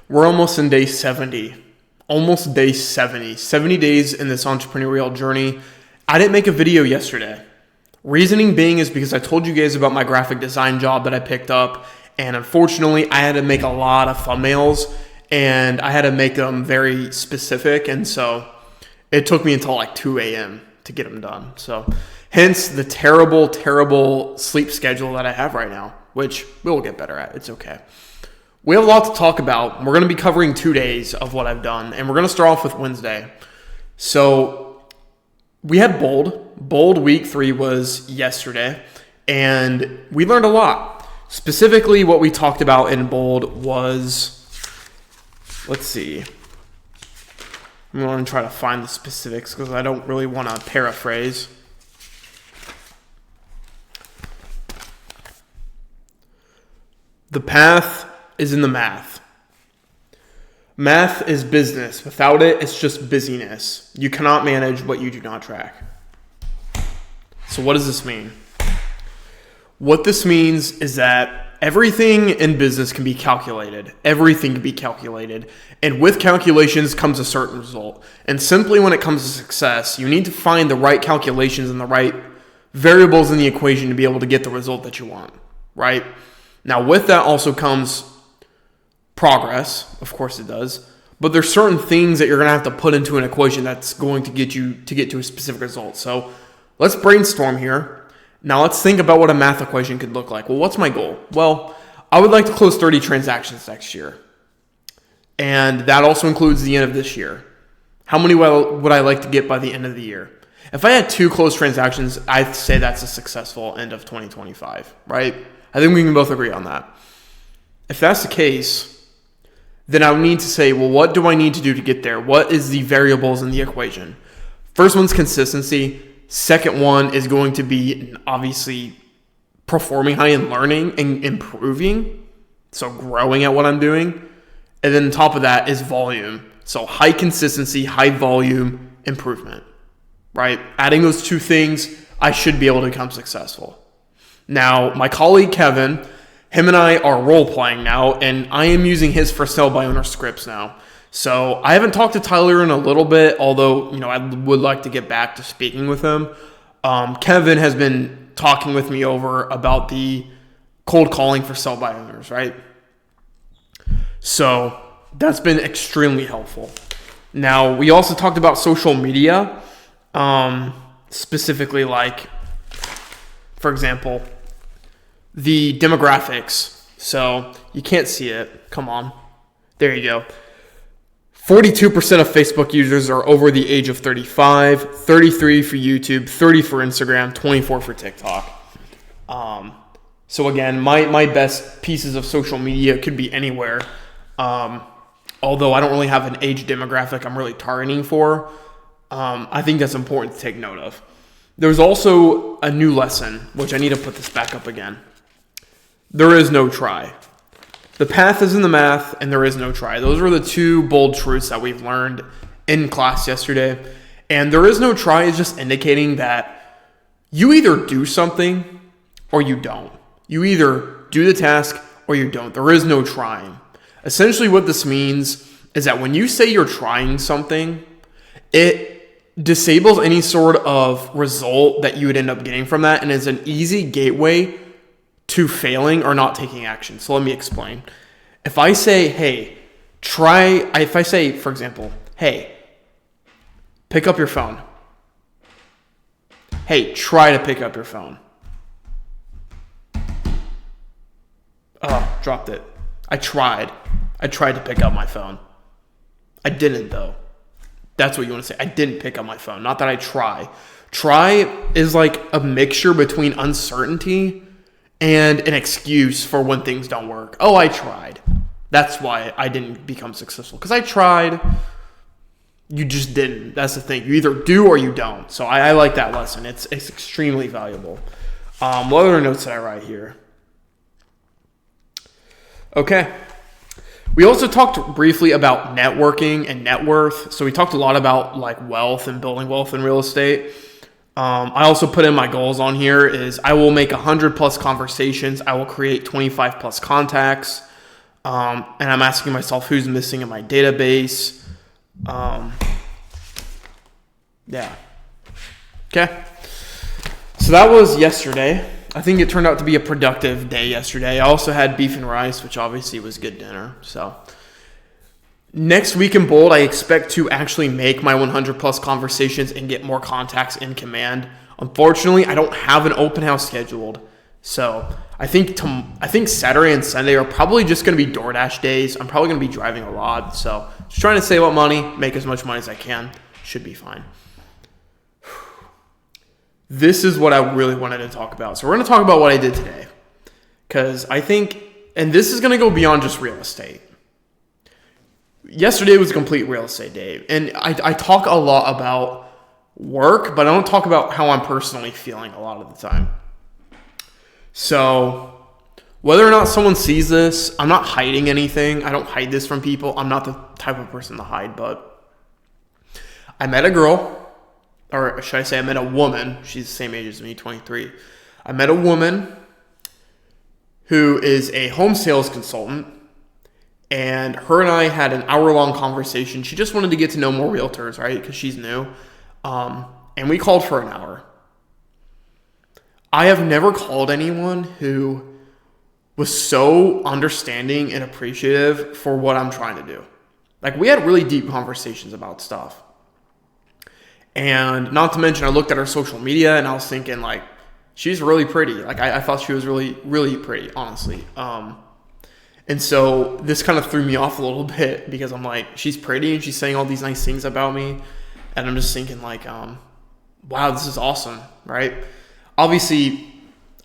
We're almost in day 70. Almost day 70. 70 days in this entrepreneurial journey. I didn't make a video yesterday. Reasoning being is because I told you guys about my graphic design job that I picked up. And unfortunately, I had to make a lot of thumbnails. And I had to make them very specific. And so it took me until like 2 a.m. to get them done. So hence the terrible, terrible sleep schedule that I have right now, which we'll get better at. It's okay. We have a lot to talk about. We're going to be covering 2 days of what I've done, and we're going to start off with Wednesday. So we had Bold. Bold week 3 was yesterday, and we learned a lot. Specifically, what we talked about in Bold was, let's see. I'm going to try to find the specifics because I don't really want to paraphrase. The path is in the math. Math is business. Without it, it's just busyness. You cannot manage what you do not track. So what does this mean? What this means is that everything in business can be calculated. Everything can be calculated. And with calculations comes a certain result. And simply when it comes to success, you need to find the right calculations and the right variables in the equation to be able to get the result that you want, right? Now, with that also comes progress. Of course it does. But there's certain things that you're going to have to put into an equation that's going to get you to get to a specific result. So let's brainstorm here. Now let's think about what a math equation could look like. Well, what's my goal? Well, I would like to close 30 transactions next year. And that also includes the end of this year. How many would I like to get by the end of the year? If I had 2 closed transactions, I'd say that's a successful end of 2025, right? I think we can both agree on that. If that's the case, then I would need to say, well, what do I need to do to get there? What is the variables in the equation? First one's consistency. Second one is going to be obviously performing high and learning and improving. So growing at what I'm doing. And then on top of that is volume. So high consistency, high volume, improvement, right? Adding those 2 things, I should be able to become successful. Now, my colleague Kevin, him and I are role playing now, and I am using his for sale by owner scripts now. So I haven't talked to Tyler in a little bit, although I would like to get back to speaking with him. Kevin has been talking with me over about the cold calling for sell by owners, right? So that's been extremely helpful. Now, we also talked about social media, specifically like, for example, the demographics. So you can't see it. Come on. There you go. 42% of Facebook users are over the age of 35, 33 for YouTube, 30 for Instagram, 24 for TikTok. So again, my best pieces of social media could be anywhere. Although I don't really have an age demographic I'm really targeting for. I think that's important to take note of. There's also a new lesson, which I need to put this back up again. There is no try. The path is in the math, and there is no try. Those were the 2 bold truths that we've learned in class yesterday. And there is no try is just indicating that you either do something or you don't. You either do the task or you don't. There is no trying. Essentially what this means is that when you say you're trying something, it disables any sort of result that you would end up getting from that, and is an easy gateway to failing or not taking action. So let me explain. If I say, hey, for example, hey, pick up your phone. Hey, try to pick up your phone. Oh, dropped it. I tried to pick up my phone. I didn't though. That's what you want to say. I didn't pick up my phone. Not that I try. Try is like a mixture between uncertainty and an excuse for when things don't work. Oh, I tried. That's why I didn't become successful. Because I tried. You just didn't. That's the thing. You either do or you don't. So I like that lesson. It's extremely valuable. What other notes did I write here? Okay. We also talked briefly about networking and net worth. So we talked a lot about like wealth and building wealth in real estate. I also put in my goals on here is I will make 100 plus conversations. I will create 25 plus contacts. And I'm asking myself who's missing in my database. Yeah. Okay. So that was yesterday. I think it turned out to be a productive day yesterday. I also had beef and rice, which obviously was good dinner. So next week in Bold, I expect to actually make my 100 plus conversations and get more contacts in command. Unfortunately, I don't have an open house scheduled. So I think Saturday and Sunday are probably just going to be DoorDash days. I'm probably going to be driving a lot. So just trying to save up money, make as much money as I can. Should be fine. This is what I really wanted to talk about. So we're going to talk about what I did today. Because I think, and this is going to go beyond just real estate. Yesterday was a complete real estate day. And I talk a lot about work, but I don't talk about how I'm personally feeling a lot of the time. So whether or not someone sees this, I'm not hiding anything. I don't hide this from people. I'm not the type of person to hide, but I met a girl. Or should I say I met a woman. She's the same age as me, 23. I met a woman who is a home sales consultant. And her and I had an hour-long conversation. She just wanted to get to know more realtors, right? Because she's new. And we called for an hour. I have never called anyone who was so understanding and appreciative for what I'm trying to do. Like, we had really deep conversations about stuff. And not to mention, I looked at her social media and I was thinking, like, she's really pretty. Like, I thought she was really, really pretty, honestly. And so this kind of threw me off a little bit because I'm like, she's pretty and she's saying all these nice things about me. And I'm just thinking, like, wow, this is awesome, right? Obviously,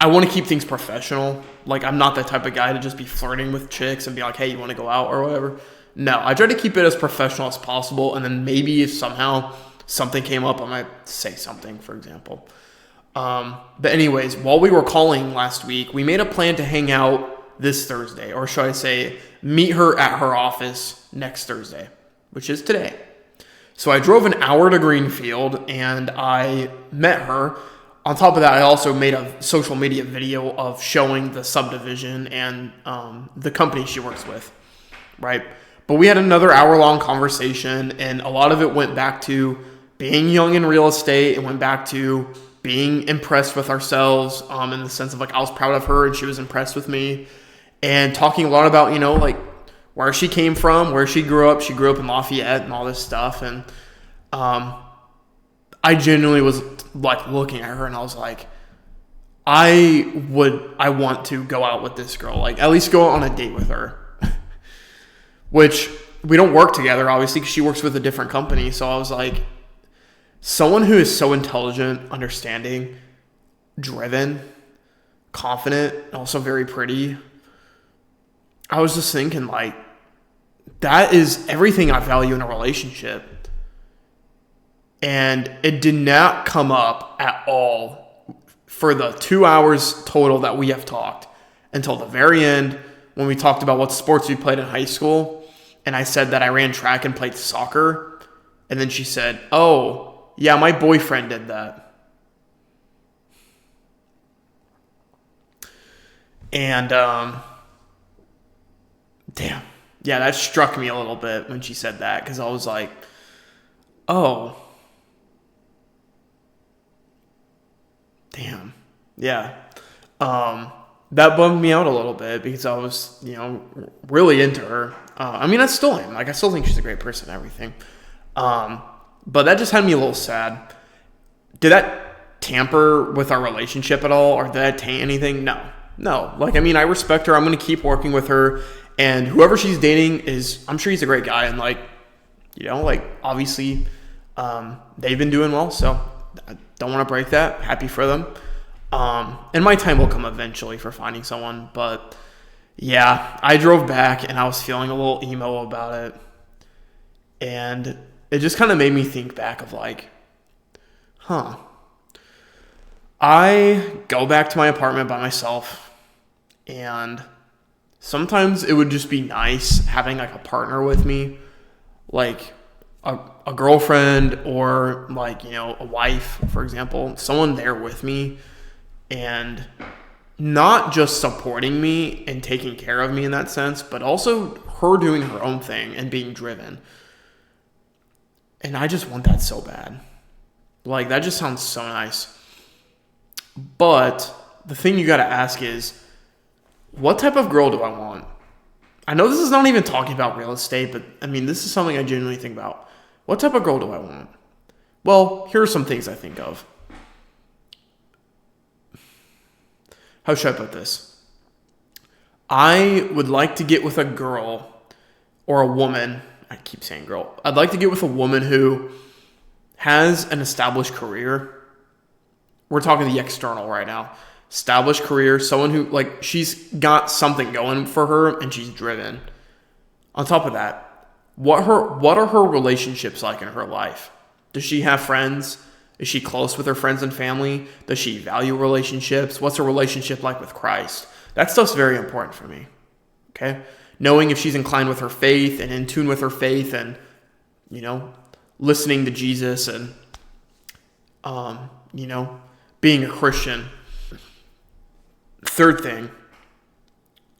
I want to keep things professional. Like, I'm not that type of guy to just be flirting with chicks and be like, hey, you want to go out or whatever. No, I try to keep it as professional as possible. And then maybe if somehow something came up, I might say something, for example. But anyways, while we were calling last week, we made a plan to hang out this Thursday. Or should I say, meet her at her office next Thursday, which is today. So I drove an hour to Greenfield and I met her. On top of that, I also made a social media video of showing the subdivision and the company she works with, right? But we had another hour-long conversation, and a lot of it went back to being young in real estate. It went back to being impressed with ourselves in the sense of, like, I was proud of her and she was impressed with me. And talking a lot about, like, where she came from, where she grew up. She grew up in Lafayette and all this stuff. And I genuinely was, like, looking at her and I was like, I want to go out with this girl. Like, at least go on a date with her. Which, we don't work together, obviously, because she works with a different company. So I was like, someone who is so intelligent, understanding, driven, confident, and also very pretty. I was just thinking, like, that is everything I value in a relationship. And it did not come up at all for the 2 hours total that we have talked until the very end when we talked about what sports we played in high school. And I said that I ran track and played soccer. And then she said, oh, yeah, my boyfriend did that. And, damn. Yeah, that struck me a little bit when she said that. Because I was like, oh. Damn. Yeah. That bummed me out a little bit because I was, really into her. I mean, I still am. Like, I still think she's a great person and everything. But that just had me a little sad. Did that tamper with our relationship at all? Or did that taint anything? No. Like, I mean, I respect her. I'm going to keep working with her. And whoever she's dating I'm sure he's a great guy. And, like, obviously, they've been doing well. So I don't want to break that. Happy for them. And my time will come eventually for finding someone. But yeah, I drove back and I was feeling a little emo about it. And it just kind of made me think back of, like, I go back to my apartment by myself, and sometimes it would just be nice having, like, a partner with me, like a girlfriend or, like, a wife, for example, someone there with me. And not just supporting me and taking care of me in that sense, but also her doing her own thing and being driven. And I just want that so bad. Like, that just sounds so nice. But the thing you got to ask is, what type of girl do I want? I know this is not even talking about real estate, but I mean, this is something I genuinely think about. What type of girl do I want? Well, here are some things I think of. How should I put this? I would like to get with a girl or a woman. I keep saying girl. I'd like to get with a woman who has an established career. We're talking the external right now. Established career, someone who, like, she's got something going for her and she's driven. On top of that, what are her relationships like in her life? Does she have friends? Is she close with her friends and family? Does she value relationships? What's her relationship like with Christ? That stuff's very important for me. Okay? Knowing if she's inclined with her faith and in tune with her faith and, listening to Jesus and, being a Christian. Third thing,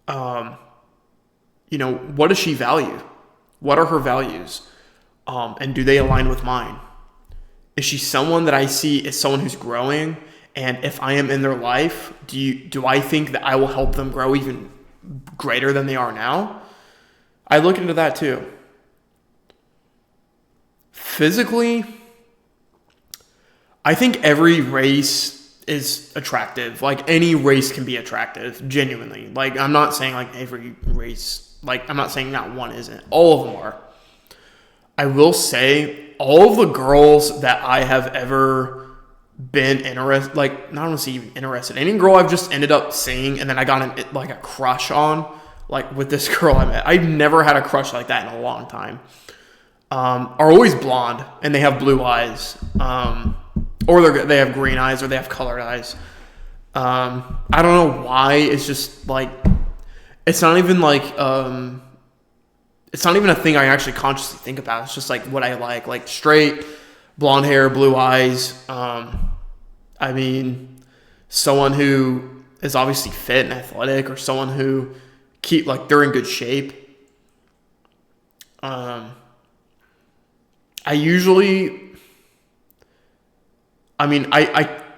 what does she value? What are her values? And do they align with mine? Is she someone that I see as someone who's growing? And if I am in their life, do I think that I will help them grow even greater than they are now? I look into that too. Physically, I think every race is attractive. Like, any race can be attractive, genuinely. Like, I'm not saying like every race, like, I'm not saying not one isn't. All of them are. I will say all of the girls that I have ever been interested, like, not honestly even interested, any girl I've just ended up seeing and then I got a crush on, like with this girl I met. I've never had a crush like that in a long time. Are always blonde and they have blue eyes. Or they have green eyes or they have colored eyes. I don't know why. It's just like, it's not even like, it's not even a thing I actually consciously think about. It's just like what I like straight, blonde hair, blue eyes. Someone who is obviously fit and athletic, or someone who they're in good shape. I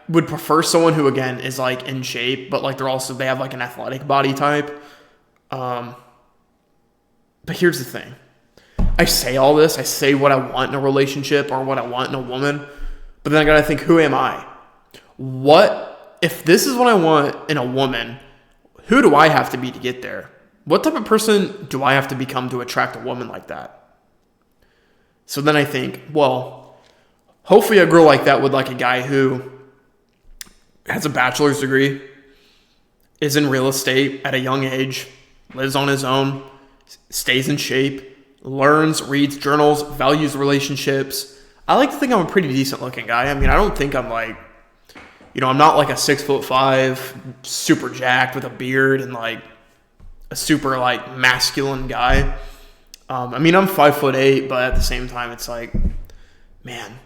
would prefer someone who, again, is like in shape, but like they have like an athletic body type. But here's the thing. I say all this. I say what I want in a relationship or what I want in a woman. But then I got to think, who am I? If this is what I want in a woman, who do I have to be to get there? What type of person do I have to become to attract a woman like that? So then I think, well, hopefully a girl like that would like a guy who has a bachelor's degree, is in real estate at a young age, lives on his own, stays in shape, learns, reads journals, values relationships. I like to think I'm a pretty decent looking guy. I don't think I'm like, I'm not like a 6'5", super jacked with a beard and like a super like masculine guy. I'm 5'8", but at the same time, it's like, man,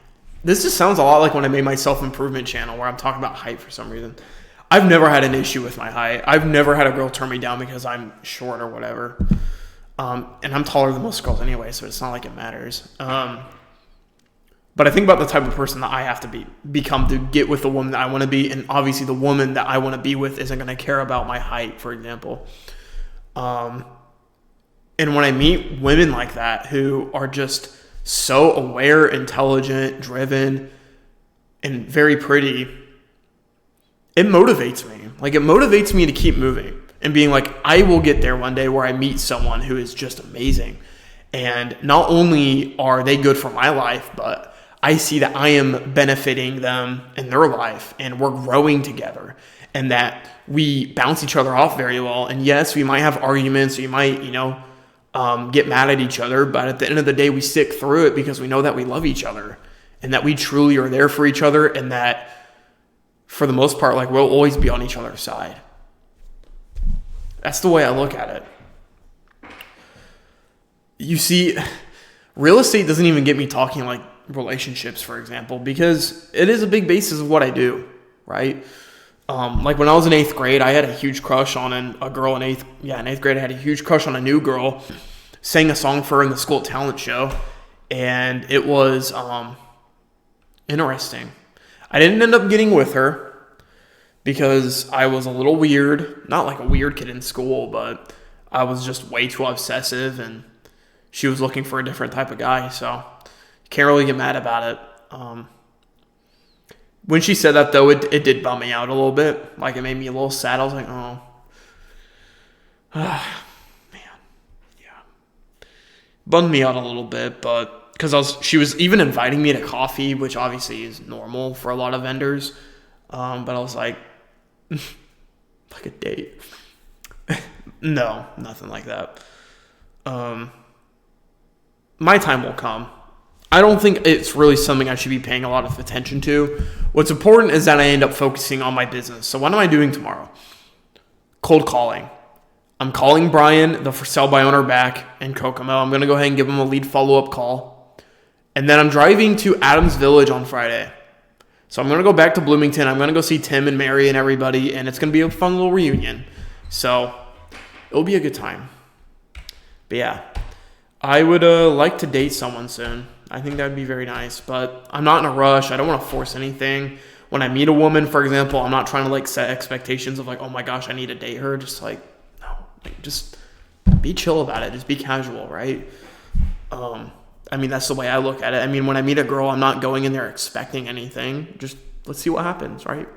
this just sounds a lot like when I made my self-improvement channel where I'm talking about height for some reason. I've never had an issue with my height. I've never had a girl turn me down because I'm short or whatever. And I'm taller than most girls anyway, so it's not like it matters. But I think about the type of person that I have to become to get with the woman that I want to be. And obviously the woman that I want to be with isn't going to care about my height, for example. And when I meet women like that who are just so aware, intelligent, driven, and very pretty, it motivates me. Like, it motivates me to keep moving and being like, I will get there one day where I meet someone who is just amazing. And not only are they good for my life, but I see that I am benefiting them in their life and we're growing together and that we bounce each other off very well. And yes, we might have arguments. We might, get mad at each other, but at the end of the day, we stick through it because we know that we love each other and that we truly are there for each other, and that for the most part, like, we'll always be on each other's side. That's the way I look at it. You see, real estate doesn't even get me talking like relationships, for example, because it is a big basis of what I do, right? Like when I was in 8th grade, I had a huge crush on a girl in eighth grade. I had a huge crush on a new girl. Sang a song for her in the school talent show, and it was interesting. I didn't end up getting with her because I was a little weird. Not like a weird kid in school, but I was just way too obsessive, and she was looking for a different type of guy, so can't really get mad about it. When she said that, though, it did bum me out a little bit. Like, it made me a little sad. I was like, oh. Man. Yeah. Bummed me out a little bit, but because she was even inviting me to coffee, which obviously is normal for a lot of vendors. But I was like, like a date. No, nothing like that. My time will come. I don't think it's really something I should be paying a lot of attention to. What's important is that I end up focusing on my business. So what am I doing tomorrow? Cold calling. I'm calling Brian, the for sale by owner, back in Kokomo. I'm going to go ahead and give him a lead follow-up call. And then I'm driving to Adams Village on Friday. So I'm going to go back to Bloomington. I'm going to go see Tim and Mary and everybody, and it's going to be a fun little reunion. So it'll be a good time. But yeah, I would like to date someone soon. I think that would be very nice, but I'm not in a rush. I don't want to force anything. When I meet a woman, for example, I'm not trying to like set expectations of like, oh my gosh, I need to date her. Just like, no, like, just be chill about it. Just be casual, right? I mean, that's the way I look at it. I mean, when I meet a girl, I'm not going in there expecting anything. Just let's see what happens, right?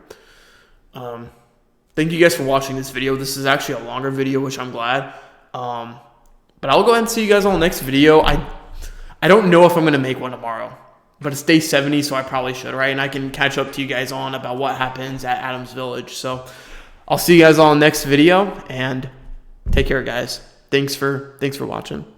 Thank you guys for watching this video. This is actually a longer video, which I'm glad. But I'll go ahead and see you guys on the next video. I don't know if I'm going to make one tomorrow, but it's day 70, so I probably should, right? And I can catch up to you guys on about what happens at Adams Village. So I'll see you guys on the next video, and take care, guys. Thanks for watching.